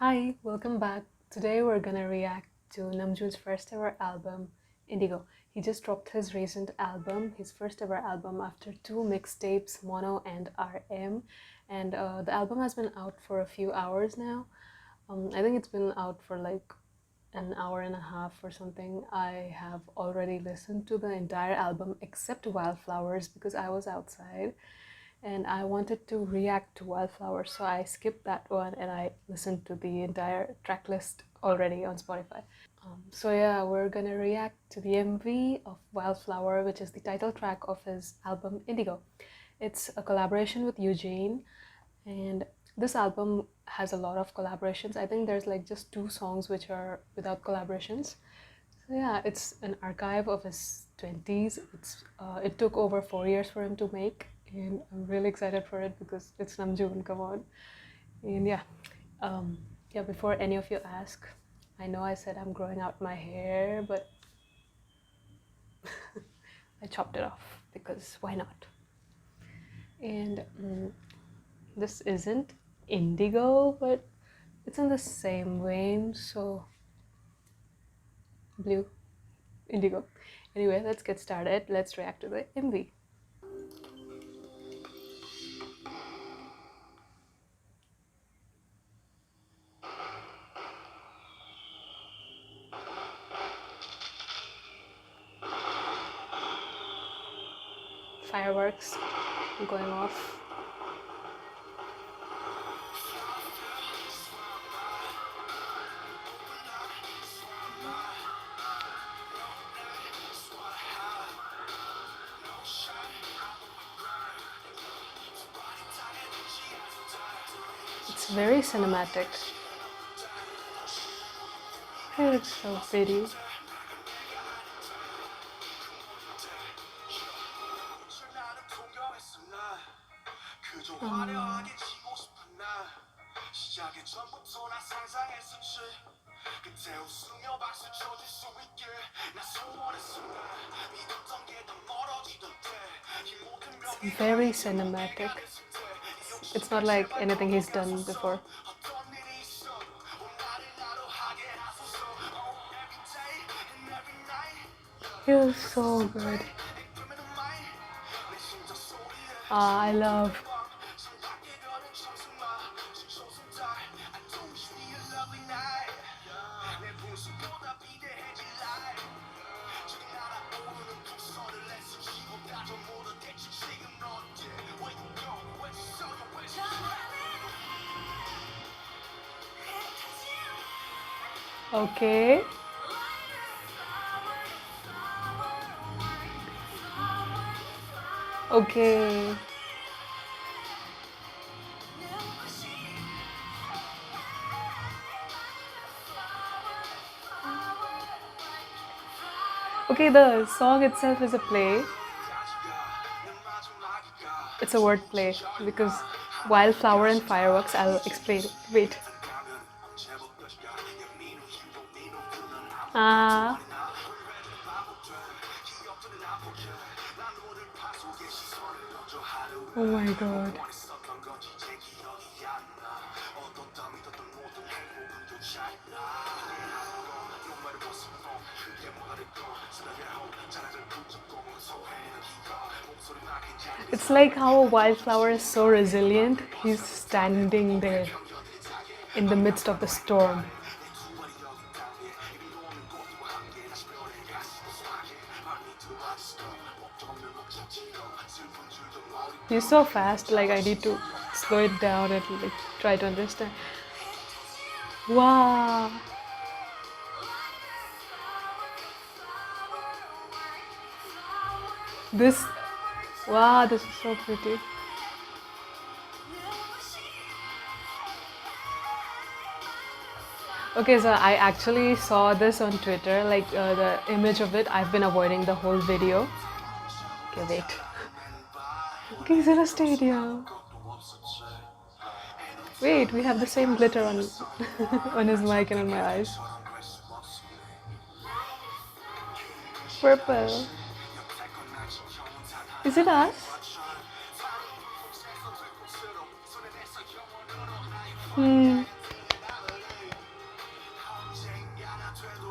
Hi, welcome back. Today we're gonna react to Namjoon's first ever album, Indigo. He just dropped his recent album, his first ever album after two mixtapes, Mono and RM. And the album has been out for a few hours now. I think it's been out for like an hour and a half or something. I have already listened to the entire album except Wildflowers because I was outside and I wanted to react to Wildflower, so I skipped that one and I listened to the entire track list already on Spotify. So yeah, we're gonna react to the MV of Wildflower, which is the title track of his album Indigo. It's a collaboration with Youjeen, and this album has a lot of collaborations. I think there's like just two songs which are without collaborations. So yeah, it's an archive of his 20s. It took over 4 years for him to make, and I'm really excited for it because it's Namjoon, come on. And yeah, before any of you ask, I know I said I'm growing out my hair, but I chopped it off because why not? And this isn't indigo, but it's in the same vein, so blue, indigo. Anyway, let's get started. Let's react to the MV. Fireworks going off. It's very cinematic. It's so pretty. It's very cinematic. It's not like anything he's done before. Feels so good. I love. Okay. Okay. Okay, the song itself is a play. It's a word play because wildflower and fireworks, I'll explain. Wait. Ah. Oh my god. It's like how a wildflower is so resilient. He's standing there in the midst of the storm. He's so fast, like I need to slow it down and like try to understand. Wow. This, wow, this is so pretty. Okay, so I actually saw this on Twitter, like the image of it. I've been avoiding the whole video. Okay, wait. Okay, he's in a stadium. Wait, we have the same glitter on on his mic and on my eyes. Purple. Is it us? Hmm.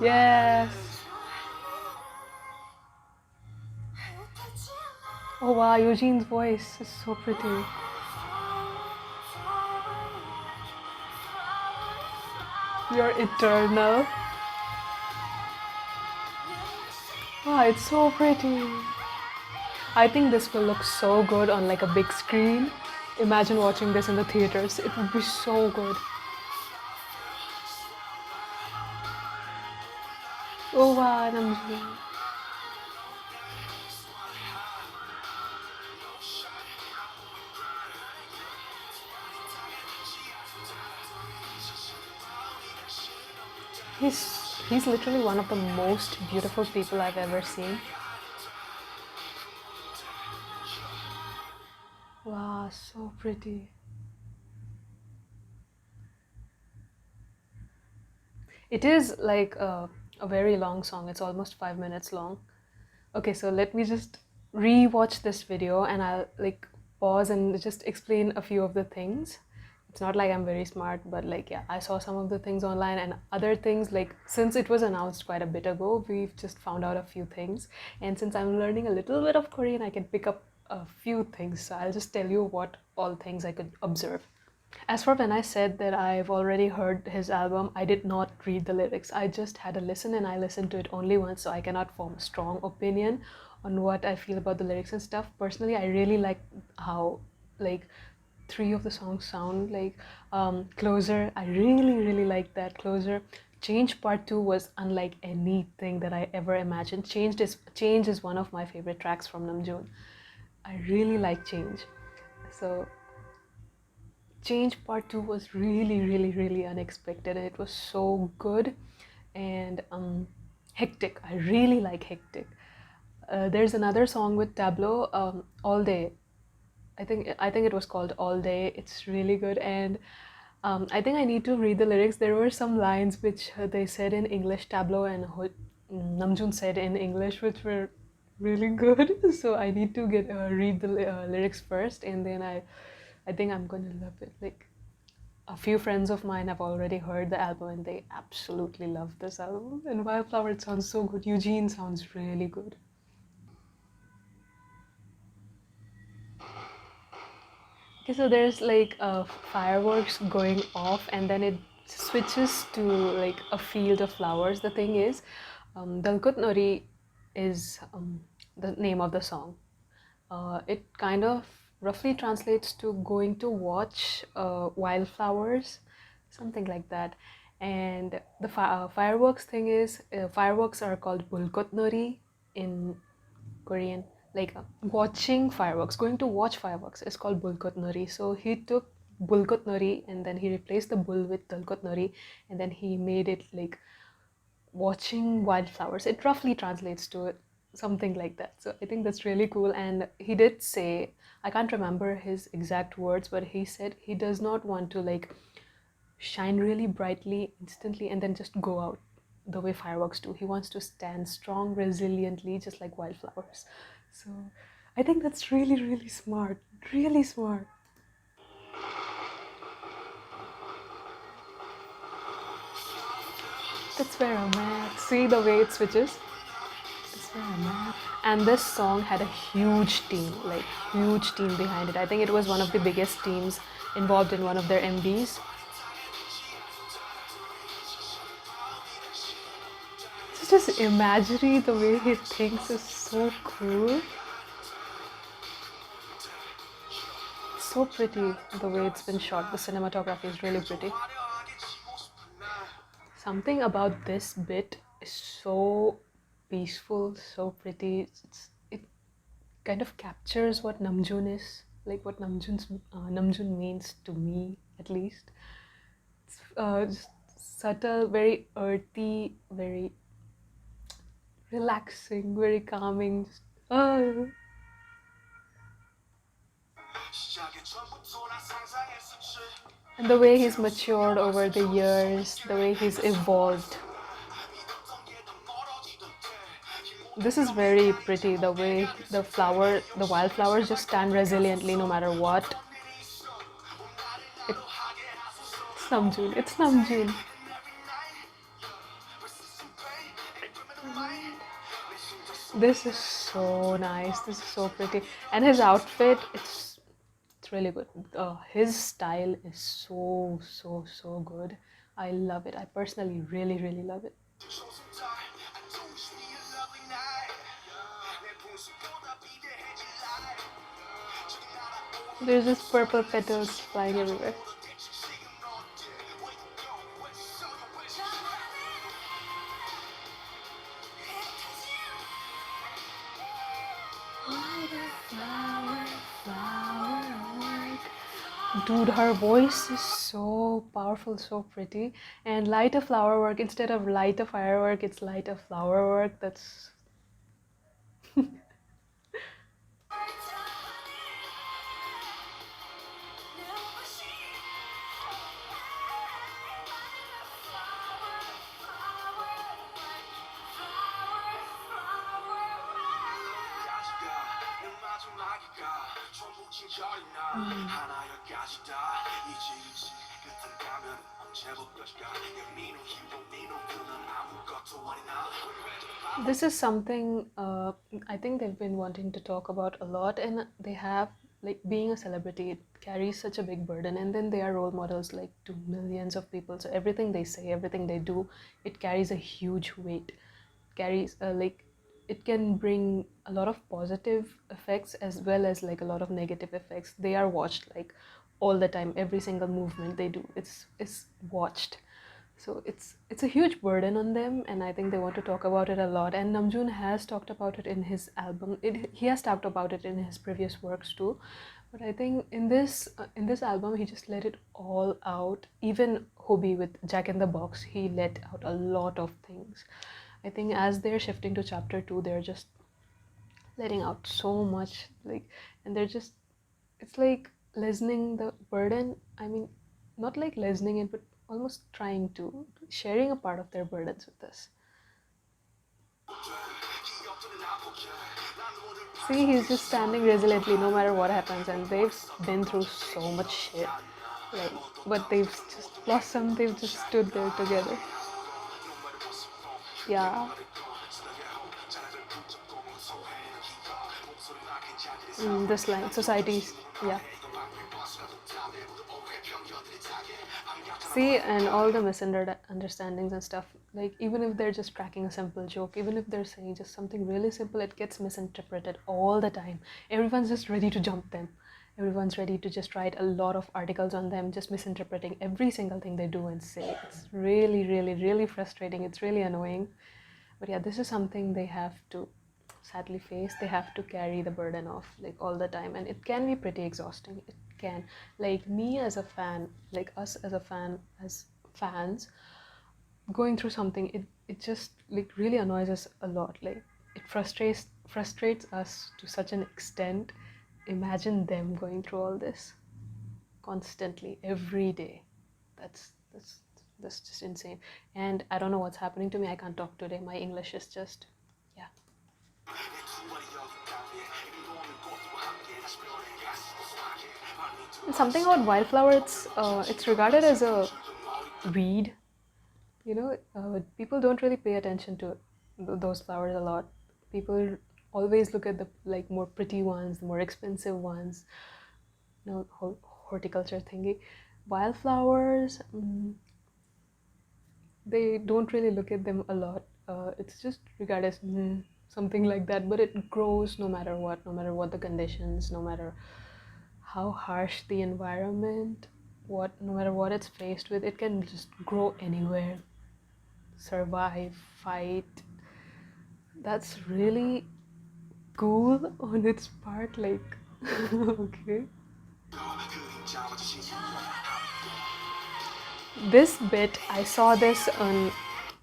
Yes. Oh wow, Eugene's voice is so pretty. You're eternal. Wow, it's so pretty. I think this will look so good on like a big screen. Imagine watching this in the theaters. It would be so good. Oh wow, Namjoon. He's literally one of the most beautiful people I've ever seen. Wow, so pretty. It is like a very long song. It's almost 5 minutes long. Okay, so let me just re-watch this video and I'll like pause and just explain a few of the things. It's not like I'm very smart, but like yeah, I saw some of the things online and other things like since it was announced quite a bit ago, we've just found out a few things. And since I'm learning a little bit of Korean, I can pick up a few things. So I'll just tell you what all things I could observe. As for when I said that I've already heard his album, I did not read the lyrics. I just had a listen and I listened to it only once, so I cannot form a strong opinion on what I feel about the lyrics and stuff. Personally, I really like how like three of the songs sound like Closer. I really like that. Closer. Change Part 2 was unlike anything that I ever imagined. Change is one of my favorite tracks from Namjoon. I really like Change. So Change Part 2 was really unexpected and it was so good and hectic. I really like hectic. There's another song with Tableau, All Day. I think it was called All Day. It's really good and I think I need to read the lyrics. There were some lines which they said in English, Tableau and Namjoon said in English, which were really good. So I need to get read the lyrics first, and then I think I'm gonna love it. Like a few friends of mine have already heard the album and they absolutely love this album. And Wildflower, it sounds so good. Eugene sounds really good. Okay, so there's like fireworks going off, and then it switches to like a field of flowers. The thing is, Dalkutnori is the name of the song. It kind of roughly translates to going to watch wildflowers, something like that. And the fireworks thing is, fireworks are called bulkotnori in Korean. Like watching fireworks, going to watch fireworks is called bulkotnori. So he took bulkotnori and then he replaced the bull with dalkotnori, and then he made it like watching wildflowers. It roughly translates to it, something like that. So I think that's really cool. And he did say, I can't remember his exact words, but he said he does not want to like shine really brightly instantly and then just go out the way fireworks do. He wants to stand strong, resiliently, just like wildflowers. So I think that's really smart. Really smart. That's where I'm at. See the way it switches? That's where I'm at. And this song had a huge team, like huge team behind it. I think it was one of the biggest teams involved in one of their MVs. It's just imagery, the way he thinks is so cool. So pretty the way it's been shot. The cinematography is really pretty. Something about this bit is so peaceful, so pretty. It kind of captures what Namjoon is, like what Namjoon means to me, at least. It's just subtle, very earthy, very relaxing, very calming. Just, and the way he's matured over the years, the way he's evolved. This is very pretty, the way the wildflowers just stand resiliently no matter what. It's Namjoon. It's Namjoon. This is so nice. This is so pretty. And his outfit, it's really good. His style is so good. I love it. I personally really love it. There's just purple petals flying everywhere. Dude, her voice is so powerful, so pretty. And light a flower work instead of light a firework, it's light a flower work. That's this is something I think they've been wanting to talk about a lot, and they have, like, being a celebrity, it carries such a big burden, and then they are role models like to millions of people. So everything they say, everything they do, it carries a huge weight. It carries like it can bring a lot of positive effects as well as like a lot of negative effects. They are watched like all the time. Every single movement they do, it's watched. So it's a huge burden on them, and I think they want to talk about it a lot. And Namjoon has talked about it in his album. He has talked about it in his previous works too, but I think in this album he just let it all out. Even Hobie with Jack in the Box, he let out a lot of things. I think as they're shifting to chapter 2, they're just letting out so much, like, and they're just, it's like lessening the burden. I mean, not like lessening it, but almost trying to sharing a part of their burdens with us. See, he's just standing resiliently no matter what happens, and they've been through so much shit, like, but they've just blossomed. They've just stood there together. Yeah. This line, societies, yeah. See, and all the misunderstandings and stuff, like, even if they're just cracking a simple joke, even if they're saying just something really simple, it gets misinterpreted all the time. Everyone's just ready to jump them. Everyone's ready to just write a lot of articles on them, just misinterpreting every single thing they do and say. It's really frustrating. It's really annoying. But yeah, this is something they have to sadly face. They have to carry the burden of, like, all the time, and it can be pretty exhausting. It can, like, me as a fan, like us as a fan, as fans going through something, it just, like, really annoys us a lot. Like, it frustrates us to such an extent. Imagine them going through all this constantly every day. That's just insane. And I don't know what's happening to me. I can't talk today. My English is just, yeah. And something about Wildflower, it's regarded as a weed. You know, people don't really pay attention to those flowers a lot. People always look at the, like, more pretty ones, the more expensive ones. You know, horticulture thingy. Wildflowers, they don't really look at them a lot. It's just regarded as something like that, but it grows no matter what the conditions, no matter how harsh the environment, no matter what it's faced with, it can just grow anywhere, survive, fight. That's really cool on its part, like, okay. This bit, I saw this on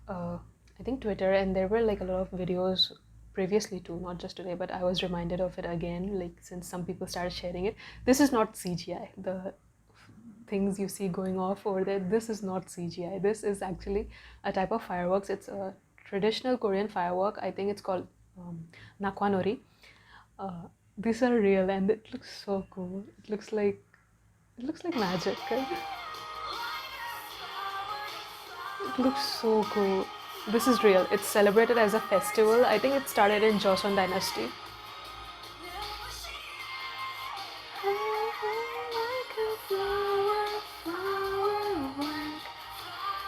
I think Twitter, and there were, like, a lot of videos previously too, not just today, but I was reminded of it again, like, since some people started sharing it. This is not CGI. The things you see going off over there, this is not CGI. This is actually a type of fireworks. It's a traditional Korean firework. I think it's called nakwanori. These are real, and it looks so cool. It looks like magic. Right? It looks so cool. This is real. It's celebrated as a festival. I think it started in Joseon Dynasty.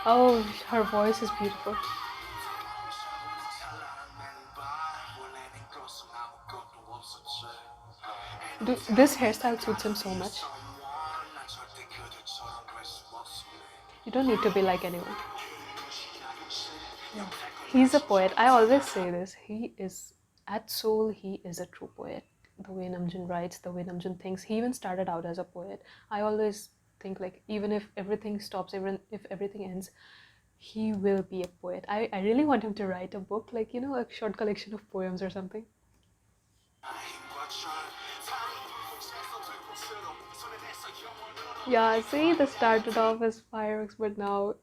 Oh, her voice is beautiful. This hairstyle suits him so much. You don't need to be like anyone. Yeah. He's a poet. I always say this. He is, at soul, he is a true poet. The way Namjoon writes, the way Namjoon thinks. He even started out as a poet. I always think like, even if everything stops, even if everything ends, he will be a poet. I really want him to write a book, like, you know, a short collection of poems or something. Yeah, see, this started off as fireworks, but now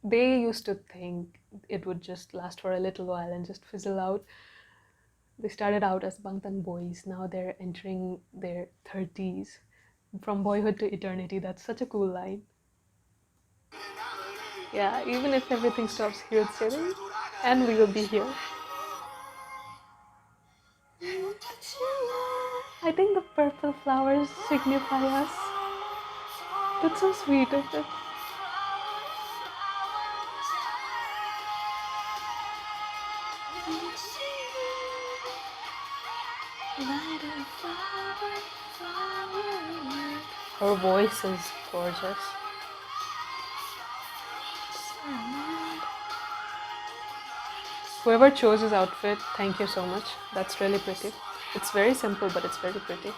they used to think it would just last for a little while and just fizzle out. They started out as Bangtan boys, now they're entering their 30s. From boyhood to eternity, that's such a cool line. Yeah, even if everything stops, he would say, and we will be here. I think the purple flowers signify us. That's so sweet of it. Her voice is gorgeous. Whoever chose his outfit, thank you so much. That's really pretty. It's very simple, but it's very pretty.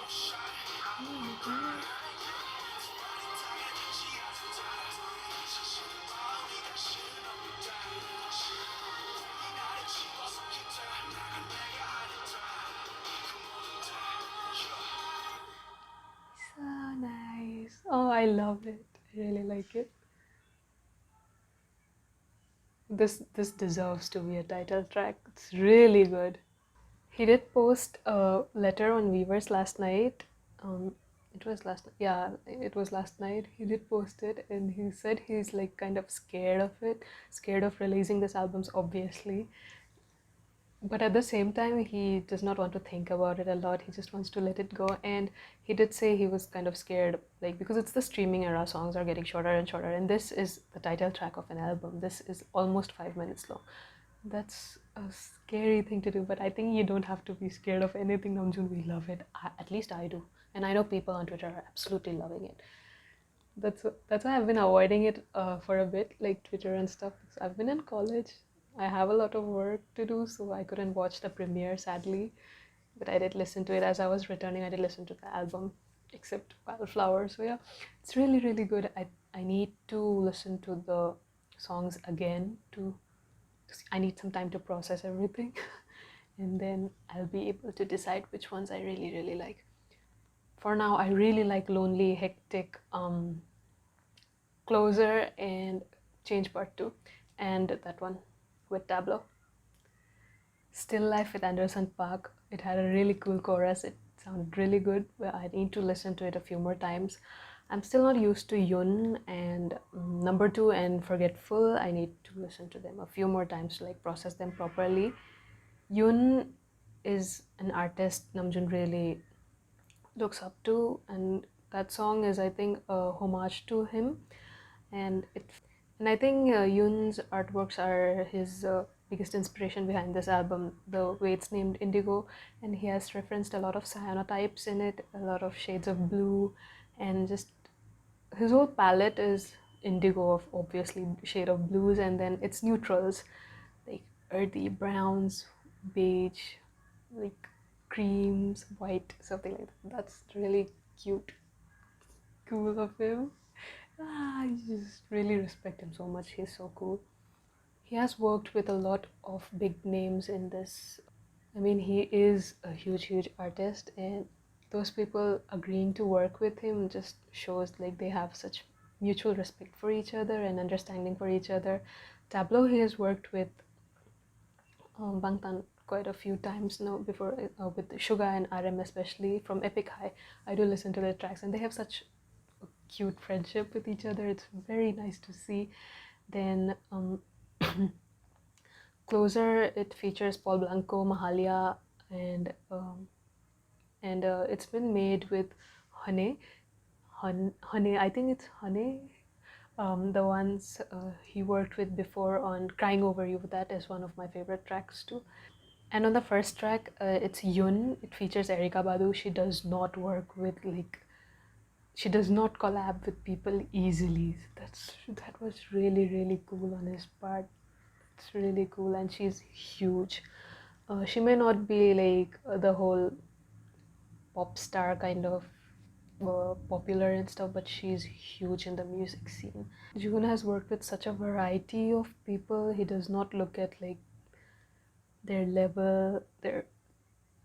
So nice. Oh, I love it. I really like it. This deserves to be a title track. It's really good. He did post a letter on Weavers last night. It was last, yeah, it was last night. He did post it, and he said he's like kind of scared of it, scared of releasing this albums, obviously. But at the same time, he does not want to think about it a lot. He just wants to let it go. And he did say he was kind of scared, like, because it's the streaming era, songs are getting shorter and shorter. And this is the title track of an album. This is almost 5 minutes long. That's a scary thing to do, but I think you don't have to be scared of anything, Namjoon. We love it. At least I do. And I know people on Twitter are absolutely loving it. That's why I've been avoiding it for a bit, like Twitter and stuff. Because I've been in college. I have a lot of work to do, so I couldn't watch the premiere, sadly. But I did listen to it as I was returning. I did listen to the album, except Wildflower. So yeah, it's really, really good. I need to listen to the songs again to. I need some time to process everything, and then I'll be able to decide which ones I really, really like. For now, I really like Lonely, Hectic, Closer, and Change Part 2, and that one with Tableau. Still Life with Anderson Park. It had a really cool chorus. It sounded really good. But I need to listen to it a few more times. I'm still not used to Yun and Number 2 and Forgetful. I need to listen to them a few more times to like process them properly. Yun is an artist Namjoon really looks up to, and that song is, I think, a homage to him. And I think Yoon's artworks are his biggest inspiration behind this album, the way it's named Indigo, and he has referenced a lot of cyanotypes in it, a lot of shades of blue, and just his whole palette is indigo, of obviously shade of blues, and then it's neutrals like earthy browns, beige, like creams, white, something like that. That's really cute, cool of him. I just really respect him so much. He's so cool. He has worked with a lot of big names in this. I mean, he is a huge, huge artist, and those people agreeing to work with him just shows like they have such mutual respect for each other and understanding for each other. Tableau, he has worked with Bangtan quite a few times now before, with Suga and RM, especially from Epic High. I do listen to their tracks, and they have such a cute friendship with each other. It's very nice to see. Then Closer, it features Paul Blanco, Mahalia, and it's been made with Hane. Hane, I think it's Hane. The ones he worked with before on Crying Over You. That is one of my favorite tracks too. And on the first track, it's Yun. It features Erykah Badu. She does not work with she does not collab with people easily. That was really cool on his part. It's really cool, and she's huge. She may not be like the whole pop star kind of popular and stuff, but she's huge in the music scene. June has worked with such a variety of people. He does not look at like their level, their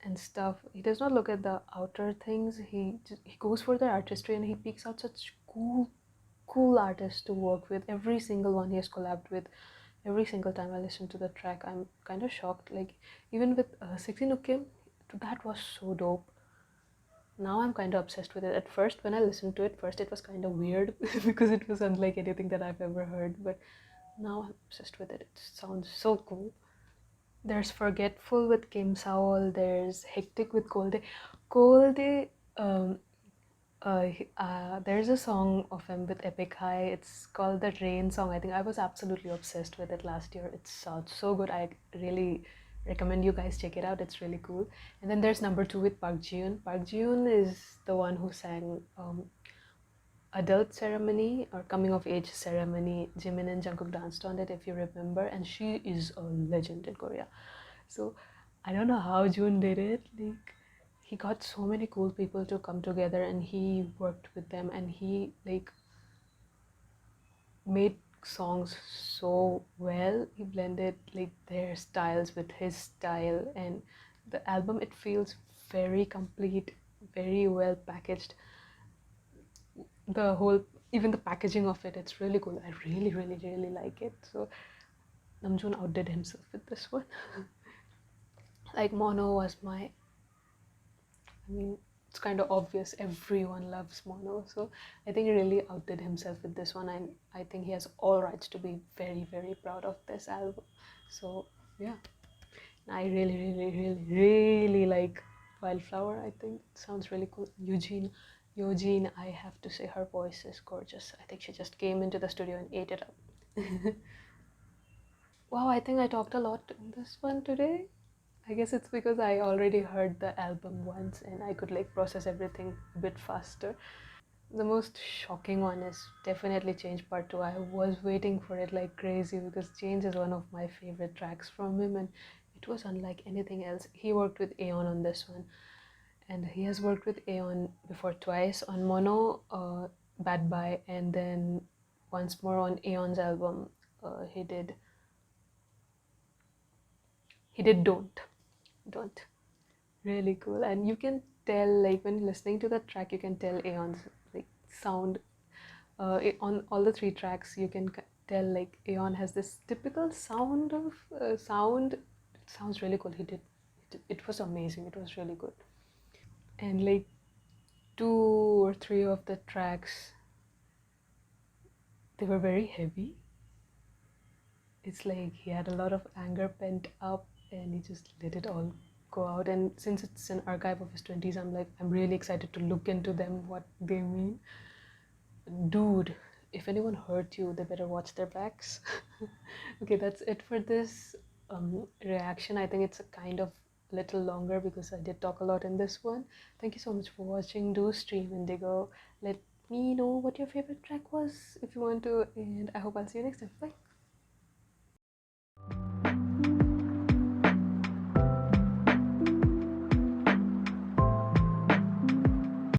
and stuff. He does not look at the outer things. He goes for the artistry, and he picks out such cool artists to work with. Every single one he has collabed with. Every single time I listen to the track, I'm kind of shocked. Like even with Sexy Nukim, that was so dope. Now I'm kind of obsessed with it. At first, when I listened to it, first it was kind of weird because it was unlike anything that I've ever heard. But now I'm obsessed with it. It sounds so cool. There's Forgetful with Kim Saul. There's Hectic with Kolde. Kolde, um, there's a song of him with Epic High. It's called the Rain song. I think I was absolutely obsessed with it last year. It sounds so good. I really recommend you guys check it out. It's really cool. And then there's number 2 with Park Ji-yoon. Park Ji-yoon is the one who sang Adult Ceremony or Coming of Age Ceremony. Jimin and Jungkook danced on it, if you remember, and she is a legend in Korea. So I don't know how June did it. Like he got so many cool people to come together, and he worked with them, and he like made songs so well. He blended like their styles with his style, and the album, it feels very complete, very well packaged. The whole, even the packaging of it, it's really cool. I really like it. So Namjoon outdid himself with this one. Like Mono was my, I mean, it's kind of obvious everyone loves Mono, so I think he really outdid himself with this one, and I think he has all rights to be very proud of this album. So yeah, I really like Wildflower. I think it sounds really cool. Youjeen, I have to say, her voice is gorgeous. I think she just came into the studio and ate it up. Wow, I think I talked a lot in this one today. I guess it's because I already heard the album once and I could like process everything a bit faster. The most shocking one is definitely Change Part 2. I was waiting for it like crazy because Change is one of my favorite tracks from him, and it was unlike anything else. He worked with Aeon on this one, and he has worked with Aeon before twice on Mono, Bad Bye, and then once more on Aeon's album. He did Don't. Really cool, and you can tell like when listening to the track, you can tell Aeon's like sound. On all the 3 tracks, you can tell like Aeon has this typical sound of sound. It sounds really cool. He did. It was amazing. It was really good. And like 2 or 3 of the tracks, they were very heavy. It's like he had a lot of anger pent up, and he just let it all go out. And since it's an archive of his 20s, I'm really excited to look into them, what they mean. Dude, if anyone hurt you, they better watch their backs. Okay, that's it for this reaction. I think it's a kind of little longer because I did talk a lot in this one. Thank you so much for watching. Do stream Indigo. Let me know what your favorite track was if you want to, and I hope I'll see you next time. Bye.